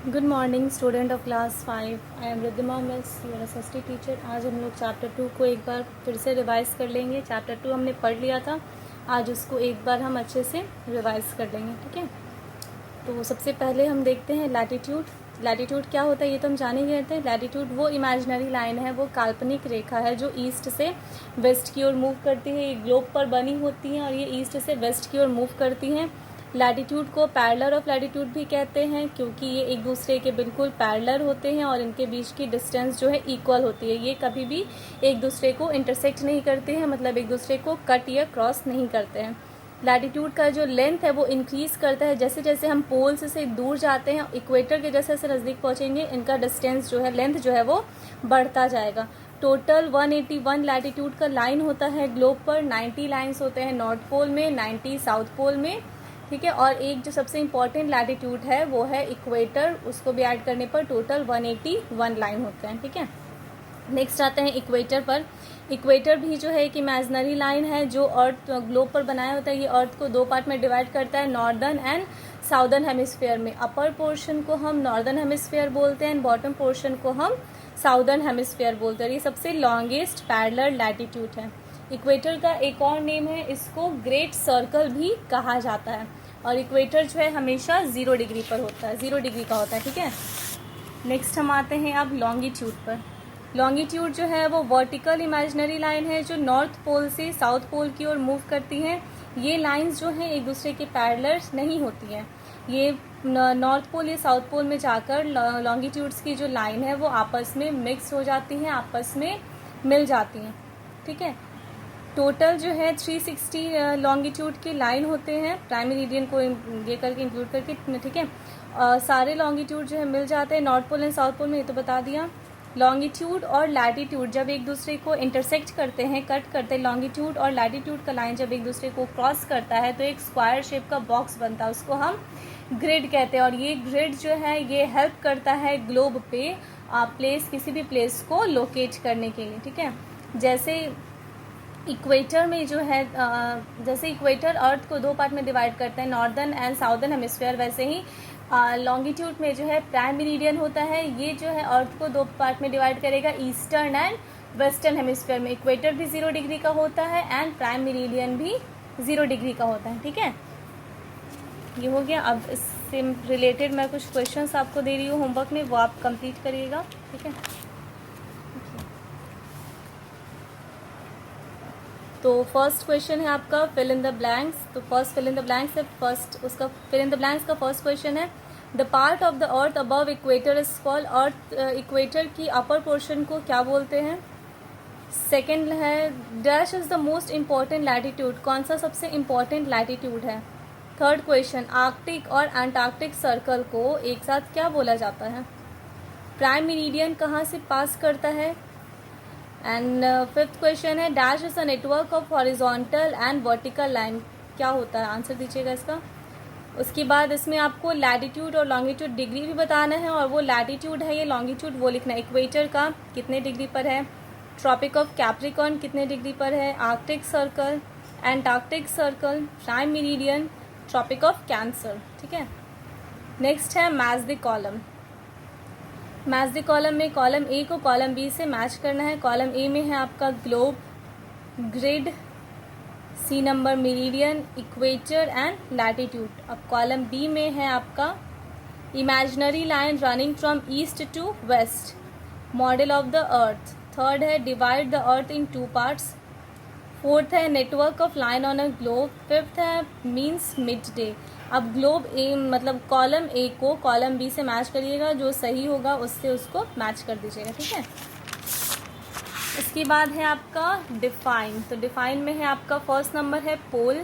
Good morning student of class 5। I am Riddhima miss, your assistant teacher. आज हम लोग chapter 2 को एक बार फिर से रिवाइज कर लेंगे। चैप्टर 2 हमने पढ़ लिया था, आज उसको एक बार हम अच्छे से रिवाइज कर लेंगे। ठीक है, तो सबसे पहले हम देखते हैं लैटिट्यूड। लैटिट्यूड क्या होता है ये तो हम जान ही गए थे। लैटिट्यूड वो इमेजिनरी लाइन है, वो काल्पनिक रेखा है जो ईस्ट से वेस्ट की ओर मूव करती है। ये ग्लोब पर बनी होती हैं और ये ईस्ट से वेस्ट की ओर मूव करती हैं। लैटिट्यूड को पैरेलल ऑफ लैटिट्यूड भी कहते हैं क्योंकि ये एक दूसरे के बिल्कुल पैरेलल होते हैं और इनके बीच की डिस्टेंस जो है इक्वल होती है। ये कभी भी एक दूसरे को इंटरसेक्ट नहीं करते हैं, मतलब एक दूसरे को कट या क्रॉस नहीं करते हैं। लैटिट्यूड का जो लेंथ है वो इंक्रीज करता है जैसे जैसे हम पोल्स से दूर जाते हैं, इक्वेटर के जैसे जैसे नज़दीक पहुंचेंगे, इनका डिस्टेंस जो है, लेंथ जो है वो बढ़ता जाएगा। टोटल 181 लैटिट्यूड का लाइन होता है ग्लोब पर। 90 लाइन्स होते हैं नॉर्थ पोल में, 90 साउथ पोल में। ठीक है, और एक जो सबसे इम्पॉर्टेंट लैटिट्यूड है वो है इक्वेटर, उसको भी ऐड करने पर टोटल 181 लाइन होते हैं। ठीक है, नेक्स्ट आते हैं इक्वेटर पर। इक्वेटर भी जो है एक इमेजिनरी लाइन है जो अर्थ ग्लोब पर बनाया होता है। ये अर्थ को दो पार्ट में डिवाइड करता है, नॉर्दर्न एंड साउदर्न हेमिस्फीयर में। अपर पोर्शन को हम नॉर्दर्न हेमिस्फीयर बोलते हैं, बॉटम पोर्शन को हम साउदर्न हेमिस्फीयर बोलते हैं। ये सबसे लॉन्गेस्ट पैरेलल लैटिट्यूड है। इक्वेटर का एक और नेम है, इसको ग्रेट सर्कल भी कहा जाता है। और इक्वेटर जो है हमेशा 0 डिग्री पर होता है, 0 डिग्री का होता है। ठीक है, नेक्स्ट हम आते हैं अब लॉन्गिट्यूड पर। लॉन्गिट्यूड जो है वो वर्टिकल इमेजिनरी लाइन है जो नॉर्थ पोल से साउथ पोल की ओर मूव करती हैं। ये लाइंस जो हैं एक दूसरे के पैरेलल नहीं होती हैं। ये नॉर्थ पोल या साउथ पोल में जाकर लॉन्गिट्यूड्स की जो लाइन है वो आपस में मिक्स हो जाती हैं, आपस में मिल जाती हैं। ठीक है, टोटल जो है 360 लॉन्गिट्यूड की लाइन होते हैं, प्राइम मेरिडियन को ये करके इंक्लूड करके। ठीक है, सारे लॉन्गिट्यूड जो है मिल जाते हैं North Pole and South Pole में, ये तो बता दिया। लॉन्गिट्यूड और लैटिट्यूड जब एक दूसरे को इंटरसेक्ट करते हैं, कट करते हैं, लॉन्गिट्यूड और लैटिट्यूड का लाइन जब एक दूसरे को क्रॉस करता है तो एक स्क्वायर शेप का बॉक्स बनता है, उसको हम ग्रिड कहते हैं। और ये ग्रिड जो है ये हेल्प करता है ग्लोब पे प्लेस, किसी भी प्लेस को लोकेट करने के लिए। ठीक है, जैसे इक्वेटर में जो है जैसे इक्वेटर अर्थ को दो पार्ट में डिवाइड करते हैं, नॉर्दर्न एंड साउदर्न हेमिस्फीयर, वैसे ही लॉन्गिट्यूड में जो है प्राइम मेरिडियन होता है, ये जो है अर्थ को दो पार्ट में डिवाइड करेगा, ईस्टर्न एंड वेस्टर्न हेमिस्फीयर में। इक्वेटर भी 0 डिग्री का होता है एंड प्राइम मेरिडियन भी 0 डिग्री का होता है। ठीक है, ये हो गया। अब इससे रिलेटेड मैं कुछ क्वेश्चंस आपको दे रही हूँ होमवर्क में, वो आप कंप्लीट करिएगा। ठीक है, तो फर्स्ट क्वेश्चन है आपका फिल इन द ब्लैंक्स। तो first fill in the blanks है, फर्स्ट उसका फिल इन द ब्लैंक्स का फर्स्ट क्वेश्चन है, the part of the earth above equator is called. Earth equator की अपर पोर्शन को क्या बोलते हैं? सेकेंड है, dash is the most important latitude. कौन सा सबसे इम्पॉर्टेंट लैटिट्यूड है? थर्ड क्वेश्चन, आर्कटिक और अंटार्कटिक सर्कल को एक साथ क्या बोला जाता है? प्राइम मेरिडियन कहाँ से पास करता है? एंड फिफ्थ क्वेश्चन है, dash is a network of horizontal and vertical line. क्या होता है? आंसर दीजिएगा इसका। उसके बाद इसमें आपको लैटिट्यूड और लॉन्गिट्यूड डिग्री भी बताना है, और वो लैटिट्यूड है, ये लॉन्गिट्यूड वो लिखना है। इक्वेटर का कितने डिग्री पर है, ट्रॉपिक ऑफ कैप्रिकॉर्न कितने डिग्री पर है, Arctic circle, Antarctic circle, prime meridian, tropic of Cancer. ठीक है, नेक्स्ट है match the column. Match the column में कॉलम ए को कॉलम बी से मैच करना है। कॉलम ए में है आपका globe, grid, C number meridian, equator and latitude. अब कॉलम बी में है आपका imaginary line running from east to west, model of the earth. Third है divide the earth in 2 parts. Fourth है network of line on a globe. Fifth है means mid day. अब globe A मतलब column A को column B से match करिएगा, जो सही होगा उससे उसको मैच कर दीजिएगा। ठीक है, इसके बाद है आपका डिफाइन। तो डिफाइन में है आपका फर्स्ट नंबर है पोल,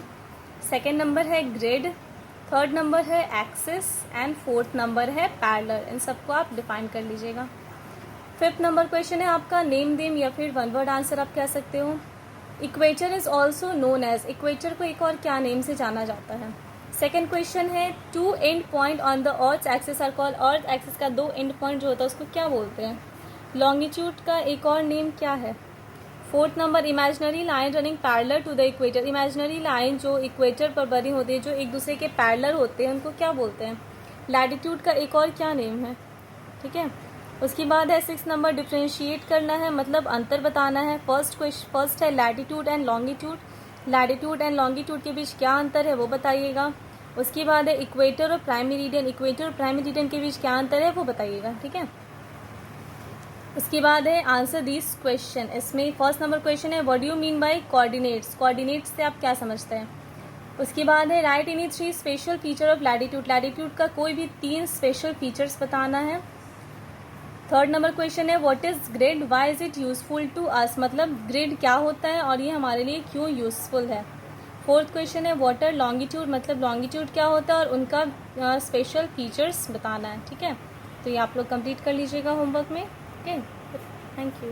सेकंड नंबर है ग्रिड, थर्ड नंबर है एक्सिस एंड फोर्थ नंबर है पैरेलल। इन सबको आप डिफाइन कर लीजिएगा। फिफ्थ नंबर क्वेश्चन है आपका नेम देम, या फिर वन वर्ड आंसर आप कह सकते हो। Equator is also known as, equator को एक और क्या नेम से जाना जाता है? सेकेंड क्वेश्चन है, 2 end point on the earth axis are called. Earth axis का 2 एंड पॉइंट जो होता है उसको क्या बोलते हैं? लॉन्गिट्यूड का एक और नेम क्या है? Fourth number, imaginary line running parallel to the equator. Imaginary line जो इक्वेटर पर बनी होती है, जो एक दूसरे के पैरेलल होते हैं, उनको क्या बोलते हैं? लैटिट्यूड का एक और क्या नेम है, ठीक है। उसके बाद है 6 नंबर, डिफ्रेंशिएट करना है, मतलब अंतर बताना है। फर्स्ट है latitude and longitude. Latitude and longitude के बीच क्या अंतर है वो बताइएगा। उसके बाद है इक्वेटर और प्राइम मेरिडियन। इक्वेटर और प्राइम मेरिडियन के बीच क्या अंतर है वो बताइएगा, ठीक है। उसके बाद है आंसर दिस क्वेश्चन। इसमें फर्स्ट नंबर क्वेश्चन है what do you mean by coordinates. Coordinates से आप क्या समझते हैं। उसके बाद है right any 3 special feature of latitude. Latitude का कोई भी 3 स्पेशल फीचर्स बताना है। थर्ड नंबर क्वेश्चन है what is grid, why is it useful to us, मतलब ग्रिड क्या होता है और ये हमारे लिए क्यों यूजफुल है। फोर्थ क्वेश्चन है व्हाट आर लॉन्गिट्यूड, मतलब लॉन्गिट्यूड क्या होता है और उनका स्पेशल फीचर्स बताना है, ठीक है। तो ये आप लोग कंप्लीट कर लीजिएगा होमवर्क में, ओके। Thank you.